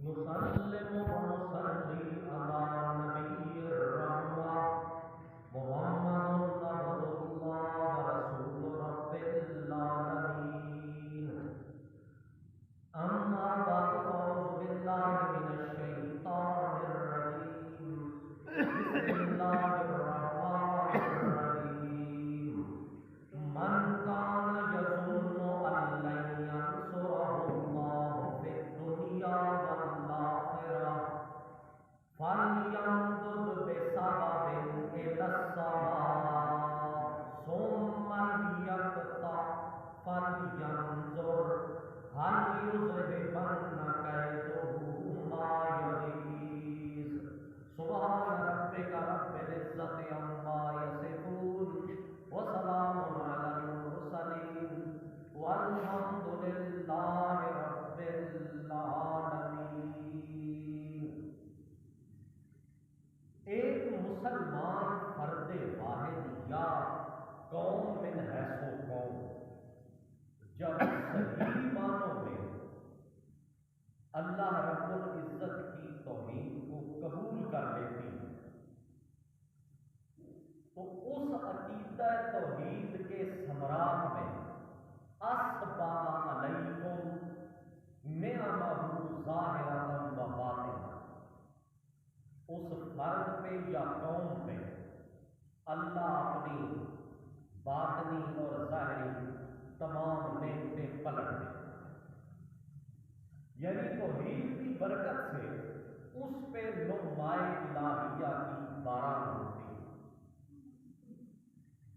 نسلم ونصلي على نبي الرحمة محمد عبد الله ورسول رب العالمين. أما بعد فأعوذ بالله من الشيطان الرجيم. بسم الله الرحمن الرحيم. من كان يظن أن لن ينصره الله في الدنيا والآخرة فليمدد بسبب إلى السماء ثم ليقطع فلينظر هل يذهبن كيده ما يغيظ. سبحان ربك رب العزة عما يصفون وسلام على المرسلين والحمد لله رب العالمین. ایک مسلمان فرد واحد یا قوم من حیث و قوم جب صحیح معنوں میں اللہ رب العزت کی توحید کو قبول کر لیتی ہے تو اس عقیدہ توحید کے ثمرات میں اسبغ علیکم نعمہ ظاہرۃ و باطنہ، اس فرد پہ یا قوم پہ اللہ اپنی باطنی اور ظاہری تمام نعمتیں پلٹ دیں. یعنی توحید کی برکت سے اس پہ نمائے الہیہ کی باران ہوتی ہے.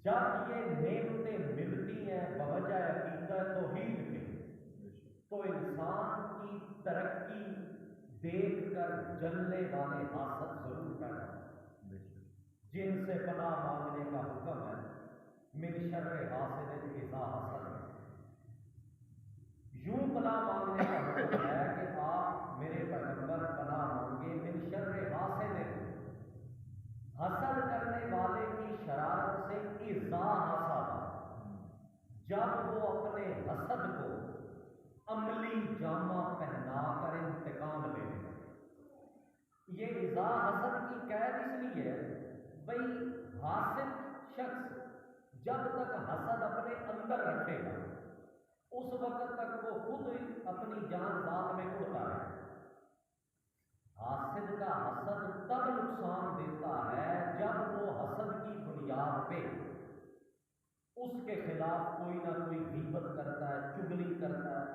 جب یہ نعمتیں ملتی ہیں بوجہ عقیدہ توحید کے تو انسان کی ترقی دیکھ کر جلنے والے حاسد ضرور پیدا ہوتے ہیں، جن سے پناہ مانگنے کا حکم ہے. من شر حاسد اذا حسد، یوں پناہ مانگنے کا حکم ہے کہ آپ میرے پیغمبر پناہ مانگے من شر حاسد، حسد کرنے والے کی شرارت سے. اذا حسد، جب وہ اپنے حسد کو عملی جامہ پہنا کر انتقام لے لے. یہ اذا حسد کی قید اس لیے ہے بھئی حاسد شخص جب تک حسد اپنے اندر رکھے گا اس وقت تک وہ خود اپنی جان ذات میں اڑتا ہے. حاسد کا حسد تب نقصان دیتا ہے جب وہ حسد کی بنیاد پہ اس کے خلاف کوئی نہ کوئی غیبت کرتا ہے، چغلی کرتا ہے،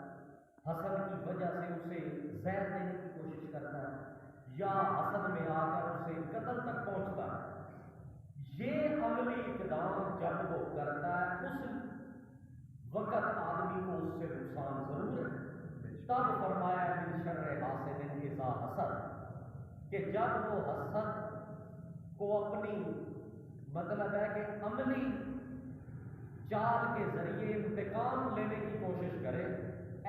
حسد کی وجہ سے اسے زہر دینے کی کوشش کرتا ہے یا حسد میں آ کر اسے قتل تک پہنچتا ہے. یہ عملی اقدام جب وہ کرتا ہے اس وقت آدمی کو اس سے نقصان ضرور ہے. تب فرمایا من شر حاسد اذا حسد کہ جب وہ حسد کو اپنی مطلب ہے کہ عملی چال کے ذریعے انتقام لینے کی کوشش کرے،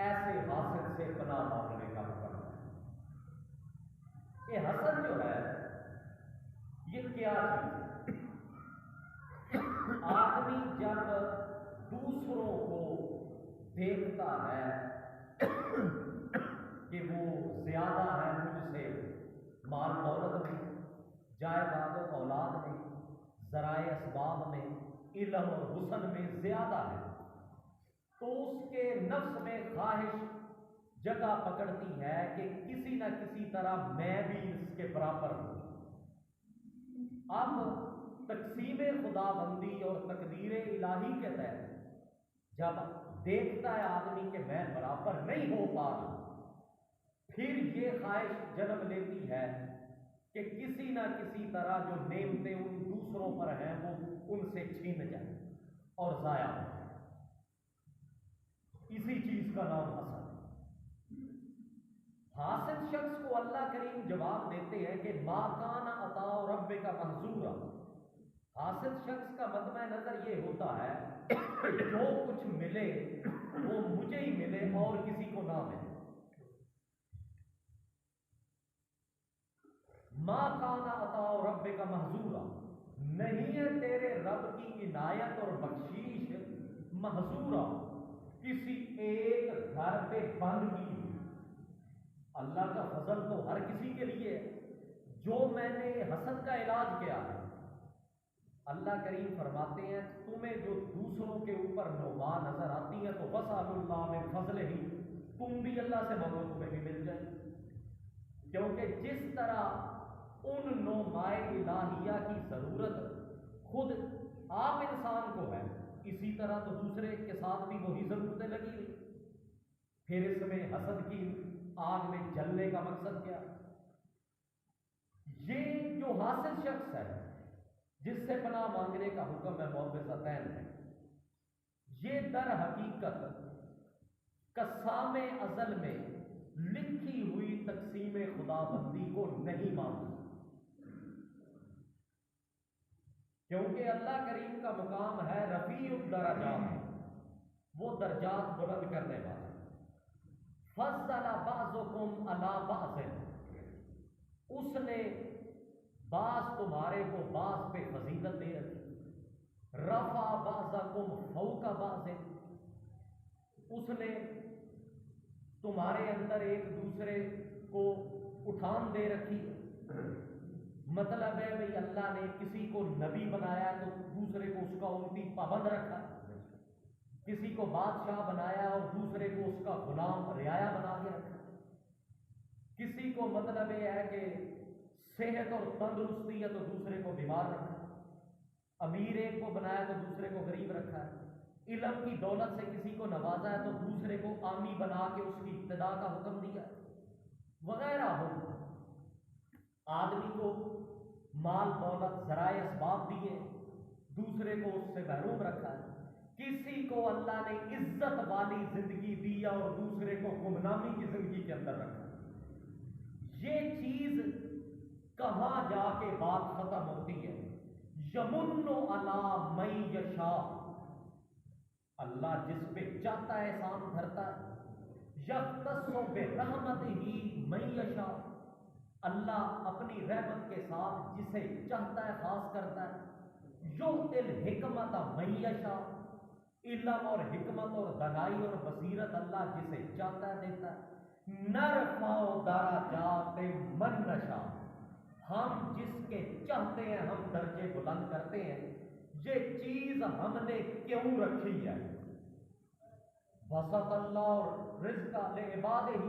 ایسے حاسد سے پناہ مانگنے کا حکم ہے. یہ حسد جو ہے یہ کیا چیز ہے؟ آدمی جب دوسروں کو دیکھتا ہے کہ وہ زیادہ ہے مجھ سے مال دولت میں، جائیداد و اولاد میں، ذرائع اسباب میں، علم اور حسن میں زیادہ ہے تو اس کے نفس میں خواہش جگہ پکڑتی ہے کہ کسی نہ کسی طرح میں بھی اس کے برابر ہوں. اب تقسیم خدا بندی اور تقدیر الہی کے تحت جب دیکھتا ہے آدمی کہ میں برابر نہیں ہو پا رہا، پھر یہ خواہش جنم لیتی ہے کہ کسی نہ کسی طرح جو نعمتیں ان دوسروں پر ہیں وہ ان سے چھین جائیں اور ضائع ہو جائیں. اسی چیز کا نام حسد. حاسد شخص کو اللہ کریم جواب دیتے ہیں کہ ما کان عطاء ربک محظورا. حاسد شخص کا مطمع نظر یہ ہوتا ہے کہ جو کچھ ملے وہ مجھے ہی ملے اور کسی کو نہ ملے. ما کان عطاء ربک محظورا، نہیں ہے تیرے رب کی عنایت اور بخشش محظورا کسی ایک گھر پہ بند کی. اللہ کا فضل افضل تو ہر کسی کے لیے ہے۔ جو میں نے حسد کا علاج کیا ہے، اللہ کریم فرماتے ہیں تمہیں جو دوسروں کے اوپر نوبا نظر آتی ہے تو وَاسْأَلُوا اللَّهَ مِن فَضْلِهِ، تم بھی اللہ سے مانگو تمہیں بھی مل جائے، کیونکہ جس طرح ان نومائے الہیہ کی ضرورت خود آپ انسان کو ہے، اسی طرح تو دوسرے کے ساتھ بھی وہی ضرورتیں لگی ہوئی۔ پھر اس میں حسد کی آگ میں جلنے کا مقصد کیا؟ یہ جو حاسد شخص ہے جس سے پناہ مانگنے کا حکم ہے معوذتین ہے، یہ در حقیقت قسام ازل میں لکھی ہوئی تقسیم خدا بندی کو نہیں مانتا، کیونکہ اللہ کریم کا مقام ہے رفیع الدرجات، وہ درجات بلند کرنے والا۔ فضل بعضکم علی بعض، اس نے بعض تمہارے کو بعض پہ فضیلت دے رکھی۔ رفع بعضکم فوق بعض، اس نے تمہارے اندر ایک دوسرے کو اٹھان دے رکھی۔ مطلب ہے بھئی اللہ نے کسی کو نبی بنایا تو دوسرے کو اس کا اونٹی پابند رکھا، کسی کو بادشاہ بنایا اور دوسرے کو اس کا غلام رعایا بنا کے رکھا، کسی کو مطلب یہ ہے کہ صحت اور تندرستی ہے تو دوسرے کو بیمار رکھا، امیر ایک کو بنایا تو دوسرے کو غریب رکھا ہے، علم کی دولت سے کسی کو نوازا ہے تو دوسرے کو عامی بنا کے اس کی ابتدا کا حکم دیا وغیرہ ہو۔ آدمی کو مال دولت ذرائع اسباب دیے، دوسرے کو اس سے محروم رکھا ہے، کسی کو اللہ نے عزت والی زندگی دی اور دوسرے کو گمنامی کی زندگی کے اندر رکھا۔ یہ چیز کہاں جا کے بات ختم ہوتی ہے؟ یمن علی من یشاء، اللہ جس پہ چاہتا ہے احسان دھرتا ہے۔ یختص برحمتہ من یشاء، اللہ اپنی رحمت کے ساتھ جسے چاہتا ہے خاص کرتا ہے۔ یؤتی الحکمت من یشاء، علم اور حکمت اور دانائی اور بصیرت اللہ جسے چاہتا ہے دیتا ہے۔ نرفع درجات من نشاء، ہم جس کے چاہتے ہیں ہم درجے بلند کرتے ہیں۔ یہ چیز ہم نے کیوں رکھی ہے؟ بسط اللہ رزق لعبادہ،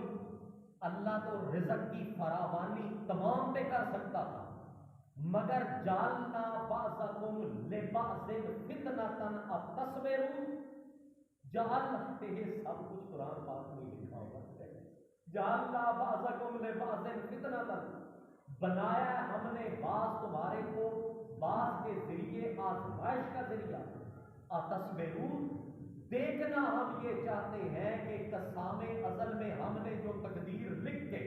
اللہ تو رزق کی فراوانی تمام پہ کر سکتا تھا، مگر جعلنا بعضکم لبعض فتنۃ اتصبرون، جعلتے ہیں سب کچھ قرآن پاک میں لکھا ہوا ہے، جعلنا بعضکم لبعض فتنۃ، بنایا ہے ہم نے بعض تمہارے کو بعض کے ذریعے آزمائش کا ذریعہ۔ اتصبرون، دیکھنا ہم یہ چاہتے ہیں کہ قسام ازل میں ہم نے جو تقدیر لکھ کے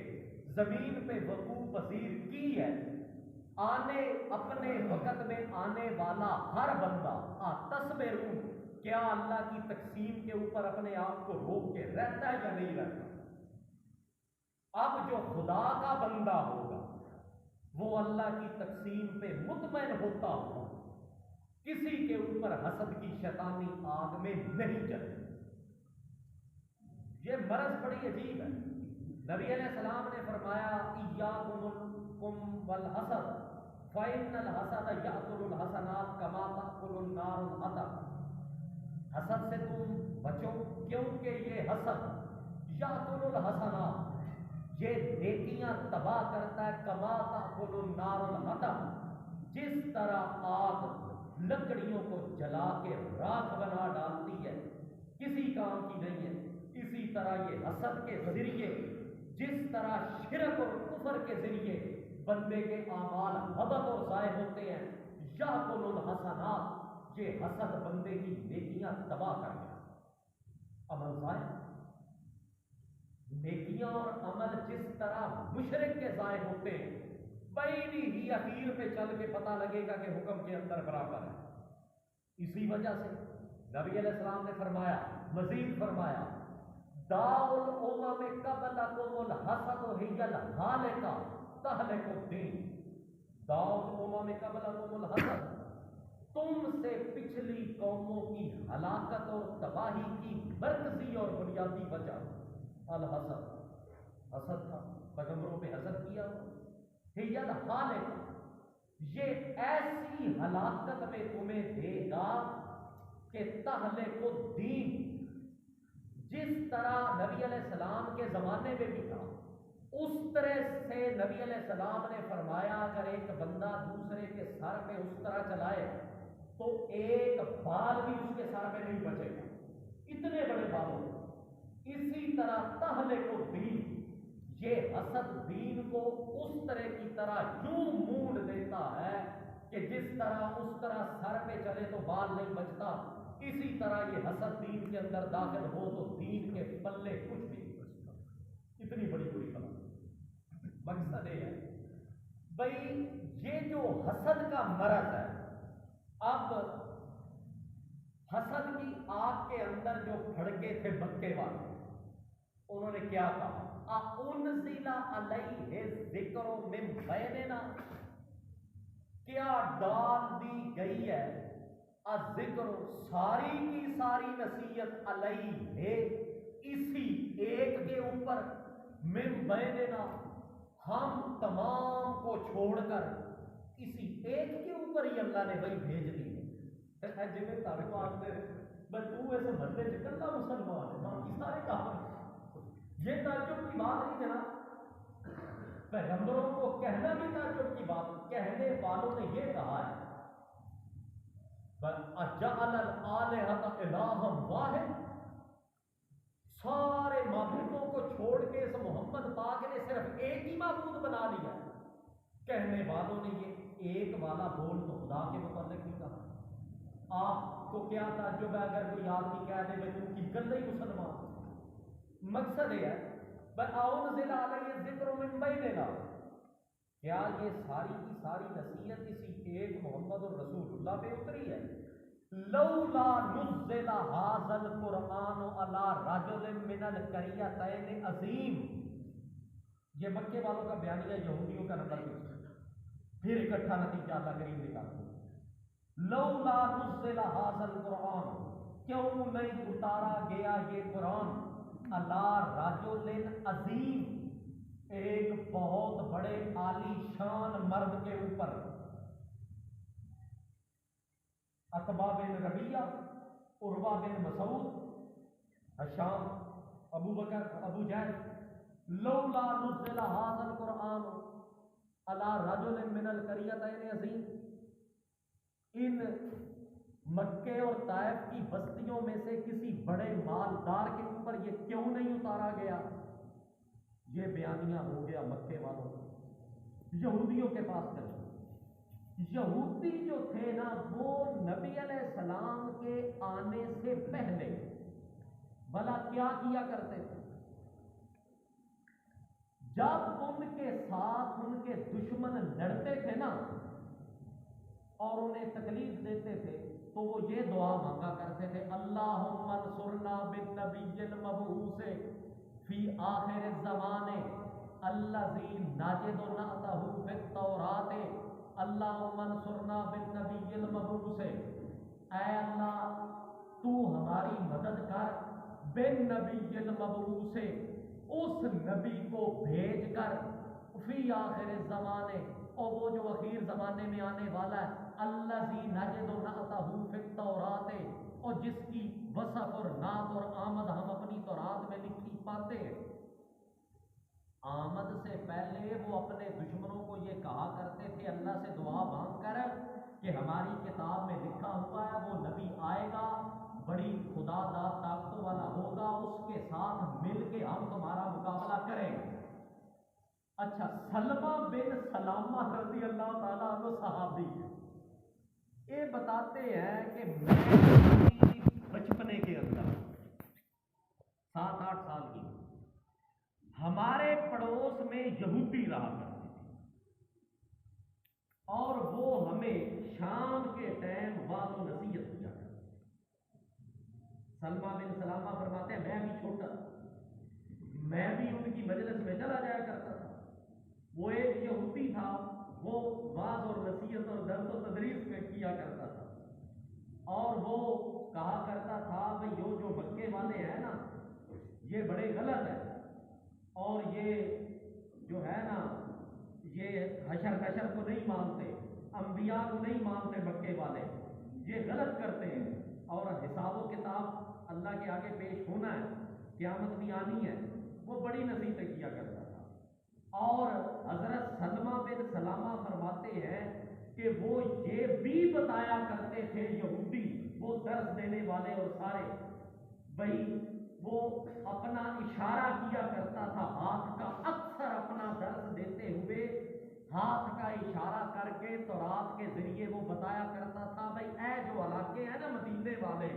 زمین پہ وقوع پذیر کی ہے، آنے اپنے وقت میں آنے والا ہر بندہ اتصبرون، کیا اللہ کی تقسیم کے اوپر اپنے آپ کو روک کے رہتا ہے یا نہیں رہتا؟ اب جو خدا کا بندہ ہوگا وہ اللہ کی تقسیم پہ مطمئن ہوتا ہوا کسی کے اوپر حسد کی شیطانی آگ میں نہیں چلے۔ یہ مرض بڑی عجیب ہے۔ نبی علیہ السلام نے فرمایا ایاکم والحسد فإن الحسد یأکل الحسنات کما تأکل النار الحطب، حسد سے تم بچو کیونکہ یہ حسد یأکل الحسنات، یہ نیکیاں تباہ کرتا ہے، کما تأکل النار الحطب، جس طرح آگ لکڑیوں کو جلا کے راکھ بنا ڈالتی ہے، کسی کام کی نہیں ہے، اسی طرح یہ حسد کے ذریعے جس طرح شرک اور کفر کے ذریعے بندے کے اعمال حبط اور ضائع ہوتے ہیں، یأکل الحسنات، یہ حسد بندے کی نیکیاں تباہ کر گیا، عمل ضائع۔ نیکیاں اور عمل جس طرح مشرک کے ضائع ہوتے ہیں، پہلی ہی اخیر پہ چل کے پتہ لگے گا کہ حکم کے اندر برابر ہے۔ اسی وجہ سے نبی علیہ السلام نے فرمایا، مزید فرمایا، داء الامم قبلکم الحسد ہی الہالکہ تہلک الدین، داء الامم قبلکم الحسد، تم سے پچھلی قوموں کی ہلاکت اور تباہی کی مرکزی اور بنیادی وجہ الحسد، حسد تھا۔ پیغمبروں پہ حسد کیا ہو؟ ہیل حالک، یہ ایسی ہلاکت میں تمہیں دے گا کہ تہلک الدین، جس طرح نبی علیہ السلام کے زمانے میں بھی تھا اس طرح سے نبی علیہ السلام نے فرمایا اگر ایک بندہ دوسرے کے سر پہ اس طرح چلائے تو ایک بال بھی اس کے سر پہ نہیں بچے گا، اتنے بڑے بالوں۔ اسی طرح تہلک الدین، یہ حسد دین کو اس طرح کی طرح یوں مونڈ دیتا ہے کہ جس طرح اس طرح سر پہ چلے تو بال نہیں بچتا، اسی طرح یہ حسد دین کے اندر داخل ہو تو دین کے پلے کچھ بھی نہیں بچتا۔ اتنی بڑی بڑی بات۔ مقصد یہ ہے بھائی یہ جو حسد کا مرض ہے، اب حسد کی آگ کے اندر جو کھڑکے تھے مکے والے، انہوں نے کیا کہا؟ اَأُنزِلَ عَلَيْهِ الذِّكْرُ مِن بَيْنِنَا، کیا ڈال دی گئی ہے الذکر، ساری کی ساری نصیحت، علیہ، اسی ایک کے اوپر، من بیننا، ہم تمام کو چھوڑ کر اسی ایک کے اوپر ہی اللہ نے وہی بھیج دی ہے۔ جنہیں تارکو آتے ہیں بس تو ایسے بندے چکلنا مسلمان ہے، باقی سارے کافر۔ یہ تعجب کی بات نہیں جناب، پیغمبروں کو کہنا بھی تعجب کی بات، کہنے والوں نے یہ کہا ہے اجعل الآلہۃ الہا واحد، سارے معبودوں کو چھوڑ کے اس محمد پاک نے صرف ایک ہی معبود بنا لیا۔ کہنے والوں نے یہ ایک والا بول تو خدا کے متعلق نہیں کہا۔ آپ کو کیا تعجب ہے اگر کوئی آدمی کہہ دے کہ تو کی کل نہیں مسلمان؟ مقصد یہ ہے اَأُنزِلَ عَلَيْهِ الذِّكْرُ مِن بَيْنِنَا، کیا یہ ساری کی ساری نصیحت اسی ایک محمد الرسول اللہ پہ اتری ہے؟ لولا نزل هذا القرآن على رجل من القريتين عظیم، یہ مکے والوں کا بیانیہ یہودیوں کا نقل پھر اکٹھا نتیجہ اللہ کریم نکالتے۔ لولا نزل هذا القرآن، کیوں نہیں اتارا گیا یہ قرآن، على رجل عظیم، ایک بہت بڑے عالی شان مرد کے اوپر، عتبہ بن ربیعہ، عروہ بن مسعود، حشام، ابو بکر، ابو جہل۔ لولا نزل هذا القرآن على رجل من القريتين عظیم، ان مکے اور طائف کی بستیوں میں سے کسی بڑے مالدار کے اوپر یہ کیوں نہیں اتارا گیا؟ یہ بیانیہ ہو گیا مکے والوں کا۔ یہودیوں کے پاس چلے، یہودی جو تھے نا وہ نبی علیہ السلام کے آنے سے پہلے بھلا کیا کیا کرتے تھے؟ جب ان کے ساتھ ان کے دشمن لڑتے تھے نا اور انہیں تکلیف دیتے تھے تو وہ یہ دعا مانگا کرتے تھے، اللہم انصرنا بالنبی المبعوث فی آخر الزمان الذی نجد نعتہ فی التوراۃ، اللہم انصرنا بالنبی المبعوث، اے اللہ تو ہماری مدد کر بالنبی المبعوث، اس نبی کو بھیج کر، فی آخر الزمان، اور وہ جو اخیر زمانے میں آنے والا ہے، الذی نجد نعتہ فی التوراۃ، اور جس کی وصف اور نعت اور آمد ہم اپنی تورات میں لکھی پاتے ہیں۔ آمد سے پہلے وہ اپنے دشمنوں کو یہ کہا کرتے تھے اللہ سے دعا مانگ کر کہ ہماری کتاب میں لکھا ہوا ہے وہ نبی آئے گا، بڑی خدا داد طاقتوں والا ہوگا، اس کے ساتھ مل کے ہم تمہارا مقابلہ کریں گے۔ اچھا، سلمہ بن سلامہ رضی اللہ تعالیٰ عنہ صحابی ہے، یہ بتاتے ہیں کہ میں بچپنے کے اندر 7-8 سال کی، ہمارے پڑوس میں یہودی رہا کرتے تھے اور وہ ہمیں شام کے ٹائم وعظ و نصیحت کیا کرتے تھے۔ سلمہ بن سلامہ فرماتے ہیں میں بھی چھوٹا، میں بھی ان کی مجلس میں چلا جایا کرتا تھا۔ وہ ایک یہودی تھا، وہ وعظ اور نصیحت اور درس و تدریس میں کیا کرتا تھا اور وہ کہا کرتا تھا بھئی یہ جو مکے والے ہیں نا یہ بڑے غلط ہیں، اور یہ جو نشر کو نہیں مانتے، انبیاء کو نہیں مانتے مکے والے، یہ غلط کرتے ہیں، اور حساب و کتاب اللہ کے آگے پیش ہونا ہے، قیامت بھی آنی ہے، وہ بڑی نصیحتیں کیا کرتا تھا۔ اور حضرت سلمہ بن سلامہ فرماتے ہیں کہ وہ یہ بھی بتایا کرتے تھے، یہودی وہ درس دینے والے اور سارے، بھائی وہ اپنا اشارہ کیا کرتا تھا ہاتھ کا، اکثر اپنا درس دیتے ہوئے ہاتھ کا اشارہ کر کے تورات کے ذریعے وہ بتایا کرتا تھا، بھائی اے جو علاقے ہیں نا مدینے والے،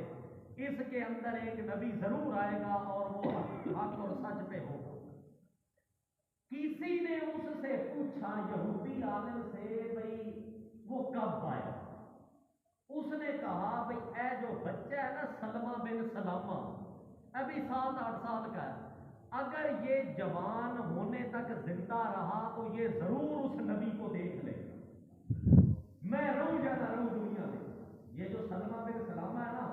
اس کے اندر ایک نبی ضرور آئے گا اور وہ حق اور سچ پہ ہوگا۔ کسی نے اس سے پوچھا یہودی عالم سے، بھائی وہ کب آئے؟ اس نے کہا بھائی اے جو بچہ ہے نا سلمہ بن سلامہ، ابھی 7-8 سال کا ہے، اگر یہ جوان ہونے تک زندہ رہا تو یہ ضرور اس نبی کو دیکھ لے، میں رہوں یا نہ رہوں دنیا میں۔ یہ جو سلمہ بن سلامہ ہے نا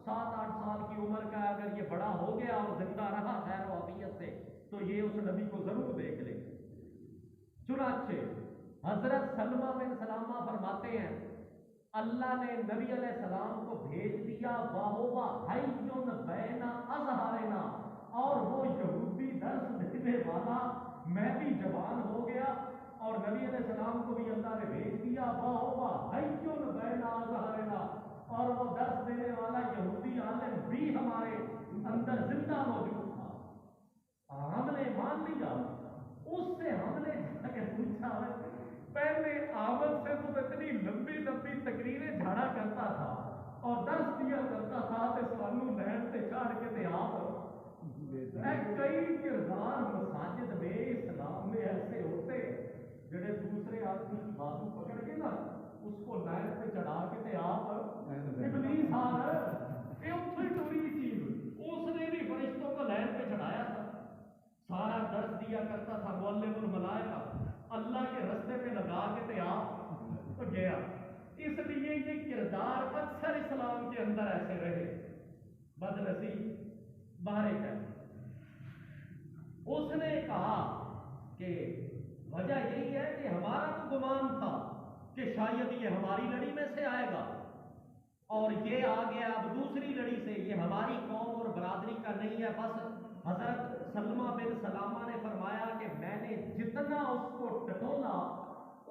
7-8 سال کی عمر کا، اگر یہ بڑا ہو گیا اور زندہ رہا خیر و عافیت سے تو یہ اس نبی کو ضرور دیکھ لے۔ چنانچہ حضرت سلمہ بن سلامہ فرماتے ہیں اللہ نے نبی علیہ السلام کو بھیج دیا، واہوا حیٌ بین اظہارنا، اور وہ یہودی درس دینے والا، میں بھی جوان ہو گیا اور نبی علیہ السلام کو بھی اللہ نے بھیج دیا، واہوا حیٌ بین اظہارنا، اور وہ درس دینے والا یہودی عالم بھی ہمارے اندر زندہ موجود تھا۔ ہم نے مان لیا، اس سے ہم نے جا کے پوچھا، پہلے آمد سے تو اتنی لمبی لمبی تقریریں جھاڑا کرتا تھا اور درس دیا کرتا تھا کہ سانو لین سے چڑھ کے تے آپ کئی کردار مساجد میں اسلام میں ایسے ہوتے جڑے دوسرے آدمی کی بازو پکڑ کے نا اس کو لین پہ چڑھا کے تے آپ ابلیس آ رہا یہ اتھے ٹوری چیز، اس نے بھی فرشتوں کو لین پہ چڑھایا تھا، سارا درس دیا کرتا تھا، معلم الملائکہ، اللہ کے رستے پہ لگا کے تے آپ تو گیا۔ اس لیے یہ کردار اکثر اسلام کے اندر ایسے رہے، بدنصیب بارے کا۔ اس نے کہا کہ وجہ یہی ہے کہ ہمارا تو گمان تھا کہ شاید یہ ہماری لڑی میں سے آئے گا، اور یہ آ گیا اب دوسری لڑی سے، یہ ہماری قوم اور برادری کا نہیں ہے۔ بس حضرت سلمہ بن سلامہ نے فرمایا کہ میں نے جتنا اس کو ٹٹولا،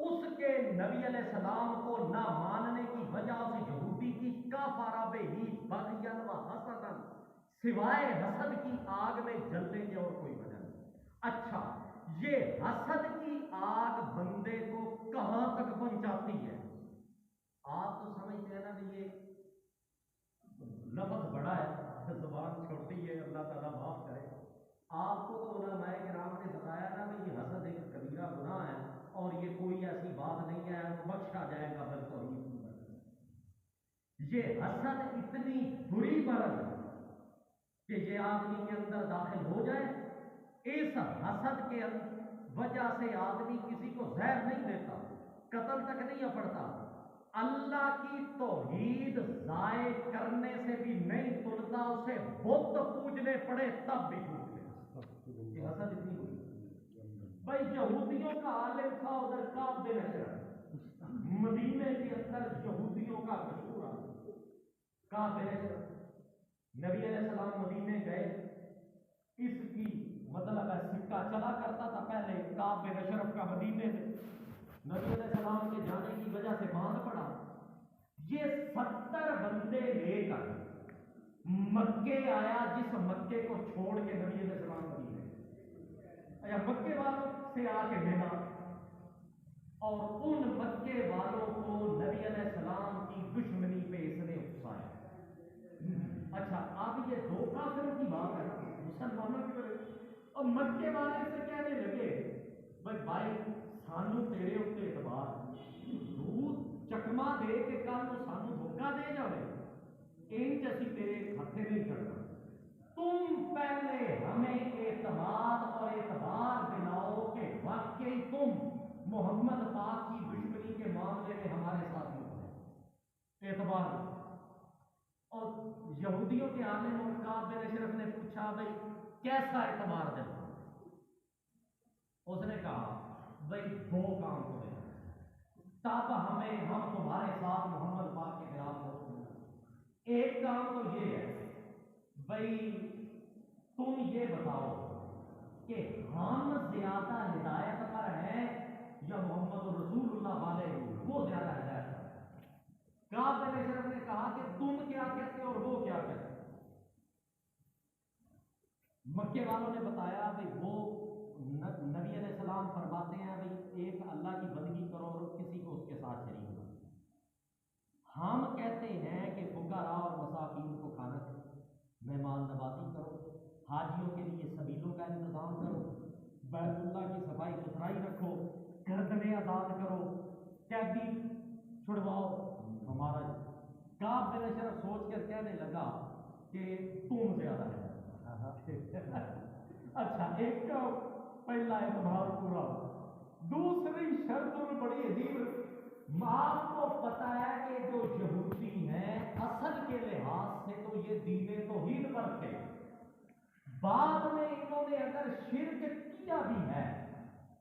اس کے نبی علیہ السلام کو نہ ماننے کی وجہ سے یہودی کی کافارہ بے ہی بغیًا و حسدًا، سوائے حسد کی آگ میں جلنے کی اور کوئی وجہ نہیں۔ اچھا، یہ حسد کی آگ بندے کو کہاں تک پہنچاتی ہے؟ آپ تو سمجھتے ہیں نا کہ یہ لفظ بڑا ہے، زبان چھوٹی ہے، اللہ تعالیٰ معاف کرے۔ آپ کو تو علماء کرام نے بتایا نا کہ یہ حسد ایک کبیرہ گناہ ہے اور یہ کوئی ایسی بات نہیں ہے بخشا جائے گا بالتوحید کی وجہ سے۔ یہ حسد اتنی بری مرض ہے کہ یہ آدمی کے اندر داخل ہو جائے، اس حسد کے وجہ سے آدمی کسی کو زہر نہیں دیتا، قتل تک نہیں اپڑتا، اللہ کی توحید ضائع کرنے سے بھی نہیں تلتا، اسے بت پوجنے پڑے تب بھی ٹوٹ لے۔ یہ حسد اتنی ہوئی بھائی، یہودیوں کا عالم تھا ادھر کعب بن اشرف، مدینے کے اندر یہودیوں کا مشہور عالم کعب بن اشرف۔ نبی علیہ السلام مدینے گئے، اس کی مطلب ہے سکہ چلا کرتا تھا پہلے کعب بن اشرف کا مدینے میں، نبی علیہ السلام کے جانے کی وجہ سے باندھ پڑا۔ یہ 70 بندے لے کر مکے آیا، جس مکے کو چھوڑ کے نبی علیہ السلام مدینے، یا مکے والوں سے آ کے ملا، اور ان مکے والوں کو نبی علیہ السلام کی دشمنی پہ اس نے اکسایا۔ اچھا، اب یہ دو کافروں کی بات ہے، مسلمانوں کی وجہ، اور مکے والے سے کہنے لگے بھائی سانو تیرے اتنے اعتبار، چکما دے کے کل تو سانو دھوکہ دے جاوے، انج اسی تیرے ہتھے نہیں چڑھنا، تم پہلے ہمیں اعتماد اور اعتبار دلاؤ کہ واقعی تم محمد پاک کی دشمنی کے معاملے میں ہمارے ساتھ ہو، اعتبار۔ اور یہودیوں کے عالم اور کعب بن اشرف نے پوچھا بھائی کیسا اعتبار دلاؤ؟ اس نے کہا بھائی دو کام کرے، تب ہم تمہارے ساتھ محمد پاک کے خلاف ہو۔ ایک کام تو یہ ہے بھائی تم یہ بتاؤ کہ ہم زیادہ ہدایت پر ہیں یا محمد رسول اللہ والے وہ زیادہ ہدایت پر ہیں؟ کعب بن اشرف نے کہا کہ تم کیا کہتے اور وہ کیا کہتے؟ مکے والوں نے بتایا بھائی وہ نبی علیہ السلام فرماتے ہیں بھائی ایک اللہ کی بندگی کرو اور کسی کو اس کے ساتھ شریک کرو۔ ہم کہتے ہیں کہ فقراء اور مساکین کو کھانا دو، مہمان نوازی کرو، حاجیوں کے لیے سبیلوں کا انتظام کرو، بیت اللہ کی صفائی ستھرائی رکھو، گردنیں آزاد کرو، قیدی چھڑواؤ۔ ہمارا کعب بن اشرف سوچ کر کہنے لگا کہ تم زیادہ ہے۔ اچھا ایک کا پہلا اعتبار پورا، دوسری شرط بڑی عجیب۔ آپ کو پتا ہے کہ جو یہودی ہیں اصل کے لحاظ سے تو یہ دین توحید پر تھے، بعد میں انہوں نے اگر شرک کیا بھی ہے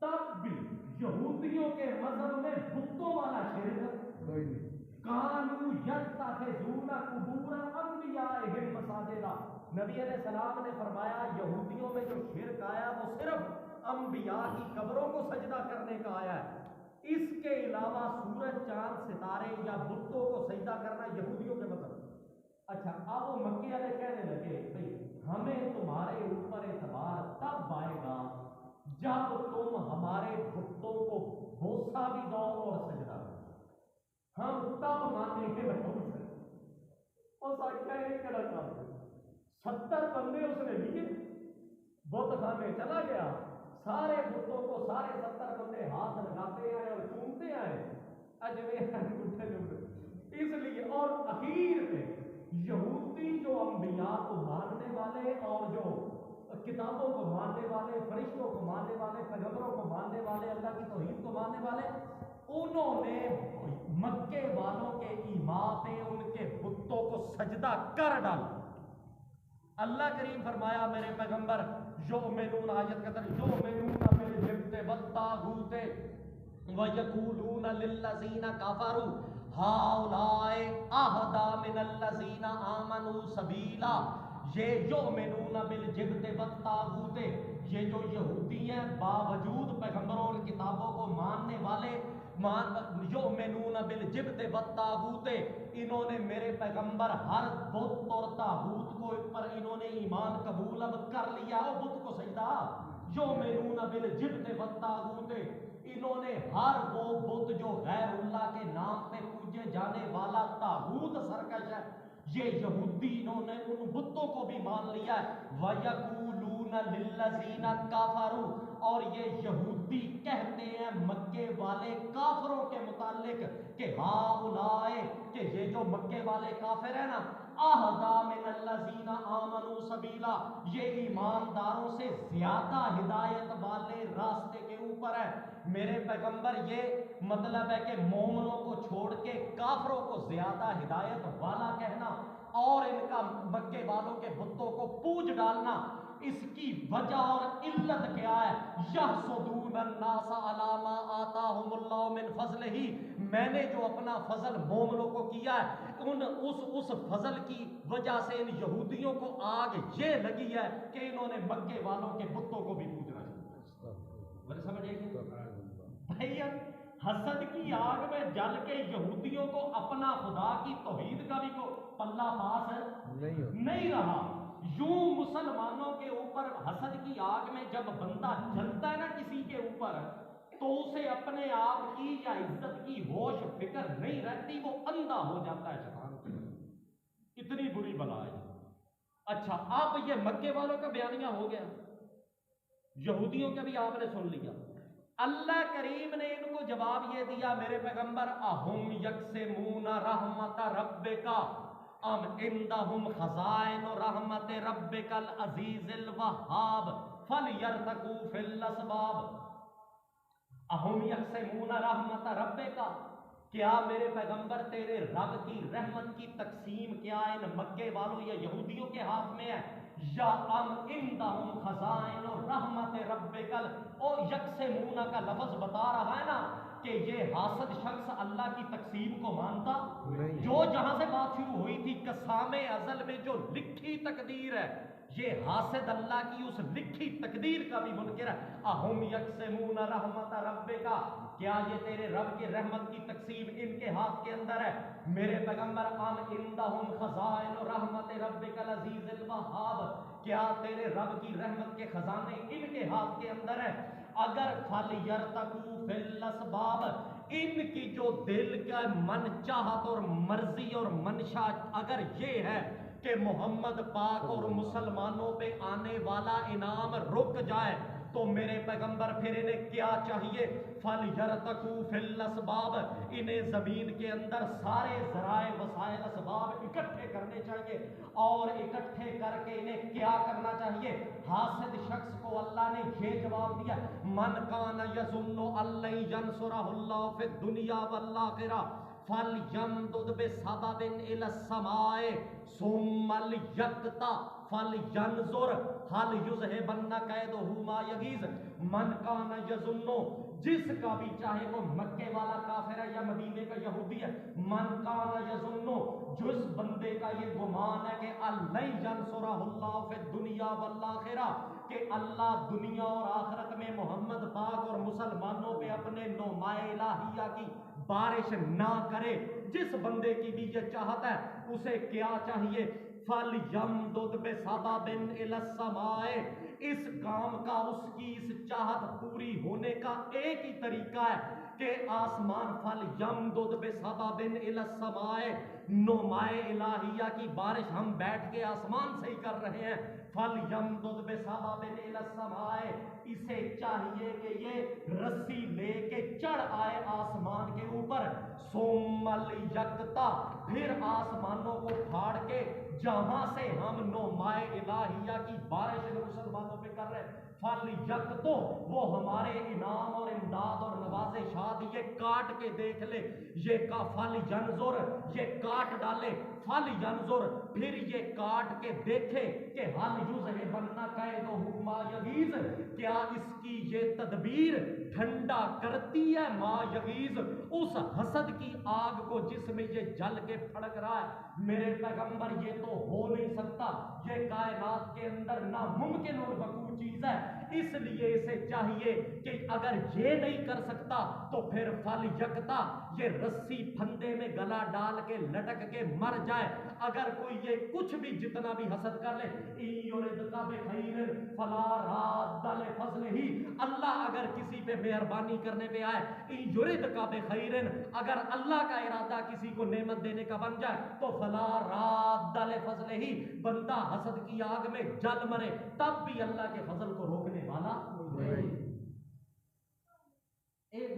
تب بھی یہودیوں کے مذہب میں بتوں والا شرک کوئی نہیں۔ کانو یتخذون قبور انبیائہم مساجدا، نبی علیہ السلام نے فرمایا یہودیوں میں جو شرک آیا وہ صرف انبیاء کی قبروں کو سجدہ کرنے کا آیا ہے، اس کے علاوہ سورج چاند ستارے یا بتوں کو سجدہ کرنا یہودیوں کے مطلب۔ اچھا اب وہ مکے والے کہنے لگے بھائی ہمیں تمہارے اوپر اعتبار تب آئے گا جب تم ہمارے بتوں کو بوسہ بھی دو اور سجدہ بھی، ہم تب مانیں گے بھائی۔ اور ساکھا ایک کڑا کام 70 بندے اس نے لیے، بت خانے چلا گیا، سارے بتوں کو سارے 70 بندے ہاتھ لگاتے آئے اور چومتے آئے، اس لیے۔ اور اخیر میں یہودی جو انبیاء کو ماننے والے اور جو کتابوں کو ماننے والے، فرشتوں کو ماننے والے، پیغمبروں کو ماننے والے، اللہ کی توحید کو ماننے والے، انہوں نے مکے والوں کے ایمان پہ ان کے بتوں کو سجدہ کر ڈالا۔ اللہ کریم فرمایا میرے پیغمبر یؤمنون، آیت قدر یؤمنون بالجبت والطاغوت ویقولون للذین کفروا ہؤلاء اہدی من الذین آمنوا سبیلا۔ یہ یؤمنون بالجبت والطاغوت، یہ جو یہودی ہیں باوجود پیغمبروں اور کتابوں کو ماننے والے، یؤمنون بالجبت والطاغوت، انہوں نے میرے پیغمبر ہر بت اور طاغوت کو پر انہوں نے ایمان قبول اب کر لیا، اور بت کو سجدہ۔ یؤمنون بالجبت والطاغوت، انہوں نے ہر وہ بت جو غیر اللہ کے نام پہ پوجے جانے والا طاغوت سرکش ہے، یہ یہودی انہوں نے ان بتوں کو بھی مان لیا ہے۔ وَيَقُولُونَ لِلَّذِينَ كَفَرُوا، اور یہ یہودی کہتے ہیں مکے والے کافروں کے متعلق کہ ہؤلاء، کہ یہ جو مکے والے کافر ہیں نا، اہدی من الذین آمنوا سبیلا، یہ ایمانداروں سے زیادہ ہدایت والے راستے کے اوپر ہے۔ میرے پیغمبر یہ مطلب ہے کہ مومنوں کو چھوڑ کے کافروں کو زیادہ ہدایت والا کہنا اور ان کا مکے والوں کے بتوں کو پوج ڈالنا، اس کی وجہ اور علت کیا ہے؟ یحسدون الناس علی ما آتاہم اللہ من فضلہ، میں نے جو اپنا فضل مومنوں کو کیا ہے اس فضل کی وجہ سے ان یہودیوں کو آگ یہ لگی ہے کہ انہوں نے مکے والوں کے بتوں کو بھی پوجنا شروع کیا۔ سمجھے کہ بھائی حسد کی آگ میں جل کے یہودیوں کو اپنا خدا کی توحید کا بھی کو پلہ پاس ہے نہیں رہا۔ یوں مسلمانوں کے اوپر حسد کی آگ میں جب بندہ جلتا ہے نا کسی کے اوپر، تو اسے اپنے آپ کی یا عزت کی ہوش فکر نہیں رہتی، وہ اندھا ہو جاتا ہے شیطان کی، اتنی بری بلا ہے۔ اچھا اب یہ مکے والوں کا بیانیہ ہو گیا، یہودیوں کا بھی آپ نے سن لیا۔ اللہ کریم نے ان کو جواب یہ دیا میرے پیغمبر اہم یقسمون رحمت ربک ام عندہم خزائن رحمت ربک العزیز الوہاب فلیرتقوا فی الاسباب۔ اہم یقسمون رحمت ربک، کیا میرے پیغمبر تیرے رب کی رحمت کی تقسیم کیا ان مکے والوں یا یہودیوں کے ہاتھ میں ہے، یا ام عندہم خزائن رحمت ربک، اور یقسمون کا لفظ بتا رہا ہے نا، کہ یہ حاسد شخص اللہ کی تقسیم کو مانتا نہیں۔ جو جہاں سے بات شروع ہوئی تھی قسام ازل میں جو لکھی تقدیر ہے، یہ حاسد اللہ کی اس لکھی تقدیر کا بھی منکر ہے۔ اہم یقسمون رحمت ربک، کیا یہ تیرے رب کے رحمت کی تقسیم ان کے ہاتھ کے اندر ہے؟ میرے پیغمبر ام عندہم خزائن رحمت ربک العزیز الوہاب، کیا تیرے رب کی رحمت کے خزانے ان کے ہاتھ کے اندر ہے؟ اگر فَلْيَرْتَقُوا فِي الْأَسْبَابِ، ان کی جو دل کا من چاہت اور مرضی اور منشا اگر یہ ہے کہ محمد پاک اور مسلمانوں پہ آنے والا انعام رک جائے، تو میرے پیغمبر پھر انہیں کیا چاہیے؟ فَلْيَرْتَقُوا فِي الْأَسْبَابِ، انہیں زمین کے اندر سارے ذرائع وسائل اسباب اکٹھے کرنے چاہیے، اور اکٹھے کر کے انہیں کیا کرنا چاہیے؟ حاسد شخص کو اللہ نے یہ جواب دیا، من کان یظن ان لن ینصرہ اللہ فی الدنیا والآخرہ فلیمدد بسبب الی السماء ثم لیقطع فلینظر هل یذهبن کیدہ ما یغیظ۔ من کان یظن، جس کا بھی چاہے وہ مکے والا کافر ہے یا مدینے کا یہودی ہے، من کان یظن، جس بندے کا یہ گمان ہے کہ اللہ ینصرہ اللہ فی الدنیا والآخرہ، کہ اللہ دنیا اور آخرت میں محمد پاک اور مسلمانوں پہ اپنے نعمائے الہیہ کی بارش نہ کرے، جس بندے کی بھی یہ چاہت ہے اسے کیا چاہیے؟ فَلْيَمْدُدْ بِسَبَبٍ إِلَى السَّمَاءِ، اس کام کا، اس کی اس چاہت پوری ہونے کا ایک ہی طریقہ ہے کہ آسمان، فَلْيَمْدُدْ بِسَبَبٍ إِلَى السَّمَاءِ، نعمائے الہیہ کی بارش ہم بیٹھ کے آسمان سے ہی کر رہے ہیں، فَلْيَمْدُدْ بِسَبَبٍ إِلَى السَّمَاءِ، اسے چاہیے کہ یہ رسی لے کے چڑھ آئے آسمان کے اوپر، ثُمَّ لِيَقْطَعْ، پھر آسمانوں کو پھاڑ کے جہاں سے ہم نعمائے الہیہ کی بارش مسلمانوں پہ کر رہے ہیں، فَلْيَقْطَعْ، وہ ہمارے انعام اور امداد اور نوازشات یہ کاٹ کے دیکھ لے، یہ کا فَلْيَنظُرْ، یہ کاٹ ڈالے، فَلْيَنظُرْ، پھر یہ کاٹ کے دیکھے کہ هل یذهبن کیدہ ما یغیظ، کیا اس کی یہ تدبیر ٹھنڈا کرتی ہے ما یغیظ، اس حسد کی آگ کو جس میں یہ جل کے پھڑک رہا ہے۔ میرے پیغمبر یہ تو ہو نہیں سکتا، یہ کائنات کے اندر ناممکن اور وقوع چیز ہے، اس لیے اسے چاہیے کہ اگر یہ نہیں کر سکتا تو پھر فَلْيَقْطَعْ، یہ رسی پھندے میں گلا ڈال کے لٹک کے مر جائے۔ اگر کوئی یہ کچھ بھی جتنا بھی حسد کر لے، إِن يُرِدْكَ بِخَيْرٍ فَلَا رَادَّ لِفَضْلِهِ، اللہ اگر کسی پہ مہربانی کرنے پہ آئے، إِن يُرِدْكَ بِخَيْرٍ، اگر اللہ کا ارادہ کسی کو نعمت دینے کا بن جائے تو فَلَا رَادَّ لِفَضْلِهِ، بندہ حسد کی آگ میں جل مرے تب بھی اللہ کے فضل کو روکنے والا نہیں۔ ایک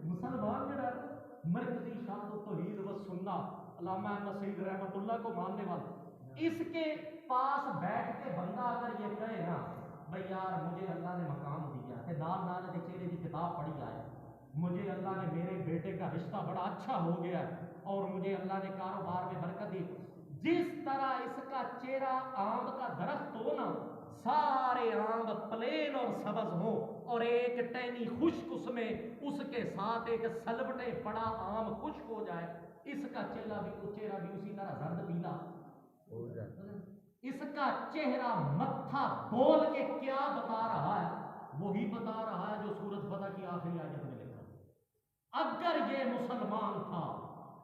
مسلمان جو ہے مرکزی شاہد التوحید و سنہ علامہ احمد سعید رحمۃ اللہ کو ماننے والا، اس کے پاس بیٹھ کے بندہ اگر یہ کہے نا بھئی یار مجھے اللہ نے مقام دیا ہے، نال نال کے چہرے کی کتاب پڑھی آئے، مجھے اللہ نے میرے بیٹے کا رشتہ بڑا اچھا ہو گیا ہے، اور مجھے اللہ نے کاروبار میں برکت دی، جس طرح اس کا چہرہ آم کا درخت ہو نا، سارے آم پلین اور سبز ہوں، اور ایک ٹہنی خشک اس میں، اس کے ساتھ ایک سلبٹے پڑا آم خشک ہو جائے، اس کا چہرہ بھی اسی طرح زرد پیلا ہو جائے۔ اس کا چہرہ متھا بول کے کیا بتا رہا ہے؟ وہی بتا رہا ہے جو سورۃ فتح کی آخری آیت میں لکھا۔ اگر یہ مسلمان تھا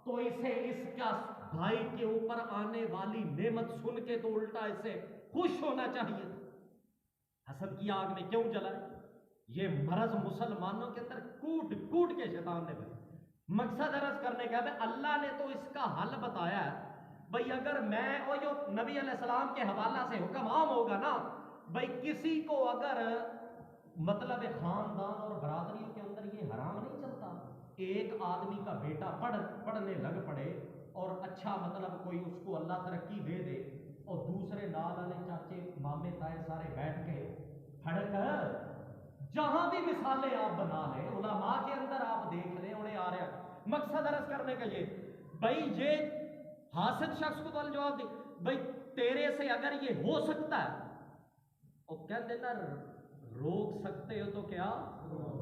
تو اسے اس کا بھائی کے اوپر آنے والی نعمت سن کے تو الٹا اسے خوش ہونا چاہیے۔ حسد کی آگ میں کیوں جلائے؟ یہ مرض مسلمانوں کے اندر کوٹ کوٹ کے شیطان نے بھائی۔ مقصد عرض کرنے کا ہے اللہ نے تو اس کا حل بتایا ہے، بھئی اگر میں اور جو نبی علیہ السلام کے حوالہ سے حکم عام ہوگا نا، بھئی کسی کو اگر مطلب خاندان اور برادریوں کے اندر یہ حرام نہیں چلتا، ایک آدمی کا بیٹا پڑھنے لگ پڑے اور اچھا مطلب کوئی اس کو اللہ ترقی دے دے، اور دوسرے نال والے چاچے مامے تائے سارے بیٹھ کے پھڑک جہاں بھی مثالیں آپ بنا لیں، علماء کے اندر آپ دیکھ لیں، انہیں آ رہا ہے۔ مقصد عرض کرنے کا یہ بھائی یہ حاسد شخص کو تو جواب دے بھائی تیرے سے اگر یہ ہو سکتا ہے، اور کہتے نا روک سکتے ہو تو کیا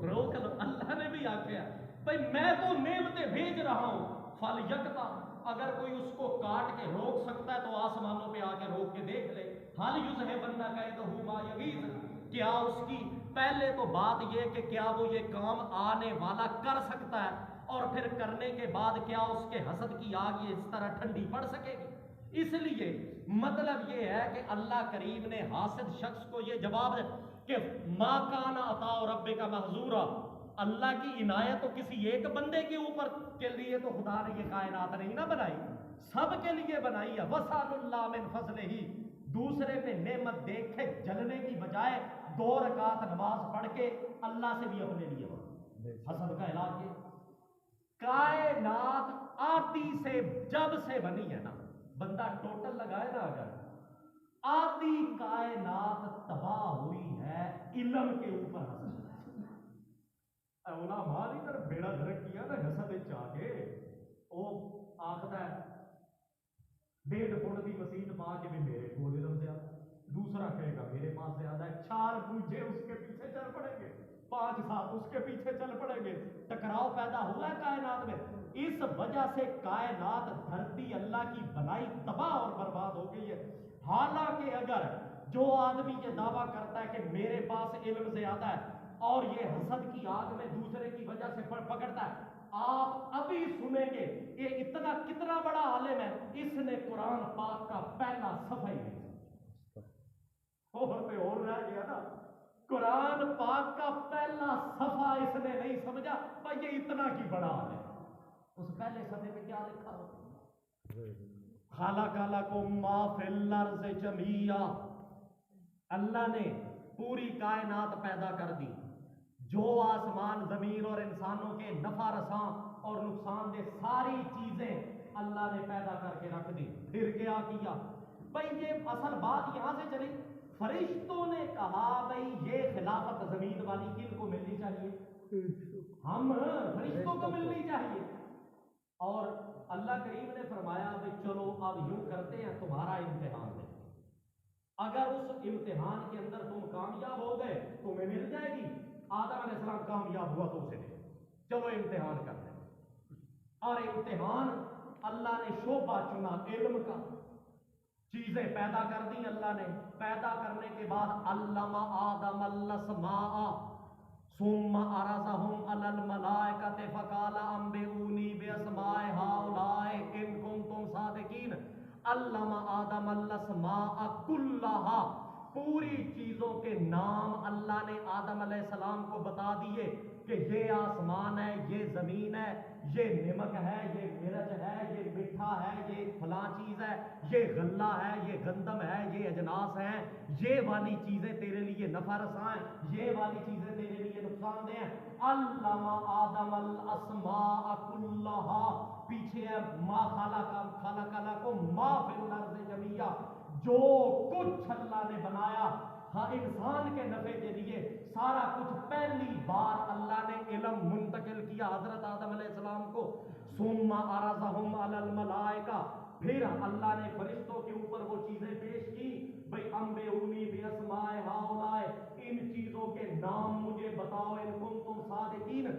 روک لو، اللہ نے بھی آخیا بھائی میں تو نعمتیں بھیج رہا ہوں، فل یکتا، اگر کوئی اس کو کاٹ کے روک سکتا ہے تو آسمانوں پہ آ کے روک کے دیکھ لے، حل یذہبن کیدہ ما یغیظ، کیا اس کی پہلے تو بات یہ کہ کیا وہ یہ کام آنے والا کر سکتا ہے، اور پھر کرنے کے بعد کیا اس کے حسد کی آگ یہ اس طرح ٹھنڈی پڑ سکے گی؟ اس لیے مطلب یہ ہے کہ اللہ کریم نے حاسد شخص کو یہ جواب دیا کہ ما کان عطاء ربک محظورا، اللہ کی عنایت تو کسی ایک بندے کے اوپر کے لیے تو خدا نے یہ کائنات نہیں نہ بنائی، سب کے لیے بنائی ہے۔ وسال اللہ من فضلہ، دوسرے پہ نعمت دیکھ کے جلنے کی بجائے 2 رکعت نماز پڑھ کے اللہ سے بھی اپنے لیے حسد کا علاج یہ۔ کائنات آدھی سے جب سے بنی ہے نا، بندہ ٹوٹل لگائے نا، اگر آدھی کائنات تباہ ہوئی ہے علم کے اوپر حسد۔ علماء نے کر بیڑا گھرک کیا نا حسد چاہ کے، وہ آخدا ہے 1.5 فٹ کی مسیح پا کے بھی میرے کو علم زیادہ، دوسرا کہے گا میرے پاس زیادہ ہے، 4 بوجھے اس کے پیچھے چل پڑیں گے، 5 7 اس کے پیچھے چل پڑیں گے، ٹکراؤ پیدا ہوا ہے کائنات میں۔ اس وجہ سے کائنات دھرتی اللہ کی بنائی تباہ اور برباد ہو گئی ہے۔ حالانکہ اگر جو آدمی یہ دعویٰ کرتا ہے کہ میرے پاس علم زیادہ ہے اور یہ حسد کی آگ میں دوسرے کی وجہ سے پکڑتا ہے، آپ ابھی سنیں گے یہ اتنا کتنا بڑا عالم ہے، اس نے قرآن پاک کا پہلا صفحہ ہی نہیں، اور پہ اور رہ گیا نا، قرآن پاک کا پہلا صفحہ اس نے نہیں سمجھا، پر یہ اتنا کی بڑا عالم، اس پہلے صفحے پہ کیا لکھا ہو؟ خلق لکم ما فی الارض جمیعا، اللہ نے پوری کائنات پیدا کر دی، جو آسمان زمین اور انسانوں کے نفع رساں اور نقصان دہ ساری چیزیں اللہ نے پیدا کر کے رکھ دی۔ پھر کیا کیا بھائی؟ یہ اصل بات یہاں سے چلی، فرشتوں نے کہا بھائی یہ خلافت زمین والی کن کو ملنی چاہیے؟ ہم فرشتوں کو ملنی چاہیے۔ اور اللہ کریم نے فرمایا بھائی چلو اب یوں کرتے ہیں، تمہارا امتحان دیں، اگر اس امتحان کے اندر تم کامیاب ہو گئے تمہیں مل جائے گی، آدم علیہ السلام کامیاب ہوا تو اسے دے، چلو امتحان کرتے ہیں۔ اور امتحان اللہ نے شعبہ چنا علم کا، چیزیں پیدا کر دی اللہ نے، پیدا کرنے کے بعد علم آدم الاسماء ثم عرضهم على الملائکۃ فقال انبئونی باسماء هؤلاء ان کنتم صادقین۔ علم آدم الاسماء کلها، پوری چیزوں کے نام اللہ نے آدم علیہ السلام کو بتا دیے کہ یہ آسمان ہے، یہ زمین ہے، یہ نمک ہے، یہ مرچ ہے، یہ میٹھا ہے، یہ فلاں چیز ہے، یہ غلہ ہے، یہ گندم ہے، یہ اجناس ہیں، یہ والی چیزیں تیرے لیے نفع رساں ہیں، یہ والی چیزیں تیرے لیے نقصان دہ ہیں۔ علم آدم الاسماء کلہا، پیچھے ہے ما خلق لکم ما فی الارض جمیعا، جو کچھ اللہ نے بنایا ہاں انسان کے نفع کے لیے، سارا کچھ پہلی بار اللہ نے علم منتقل کیا حضرت آدم علیہ السلام کو۔ ثم عرضهم علی الملائکہ، پھر اللہ نے فرشتوں کے اوپر وہ چیزیں پیش کی، بھئی انبئونی باسماء ہؤلاء، ان چیزوں کے نام مجھے بتاؤ، ان کنتم صادقین،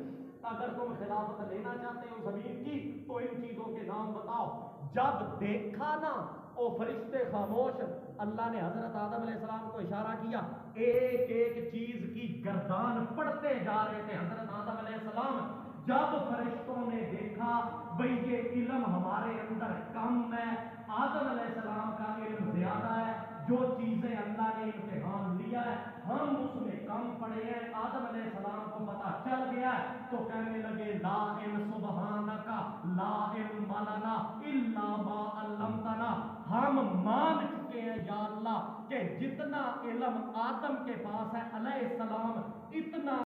اگر تم خلافت لینا چاہتے ہو زمین کی تو ان چیزوں کے نام بتاؤ۔ جب دیکھا نا او فرشتے خاموش، اللہ نے حضرت آدم علیہ السلام کو اشارہ کیا، ایک ایک چیز کی گردان پڑھتے جا رہے تھے حضرت آدم علیہ السلام۔ جب فرشتوں نے دیکھا بھئی یہ علم ہمارے اندر کم ہے، آدم علیہ السلام کا علم زیادہ ہے، جو چیزیں اللہ نے امتحان لیا ہے ہم اس میں کم پڑے ہیں، آدم علیہ السلام کو پتہ چل گیا ہے، تو کہنے لگے لا علم سبحانک لا علم لنا الا ما علمتنا، ہم مان چکے ہیں یا اللہ کہ جتنا علم آدم کے پاس ہے علیہ السلام اتنا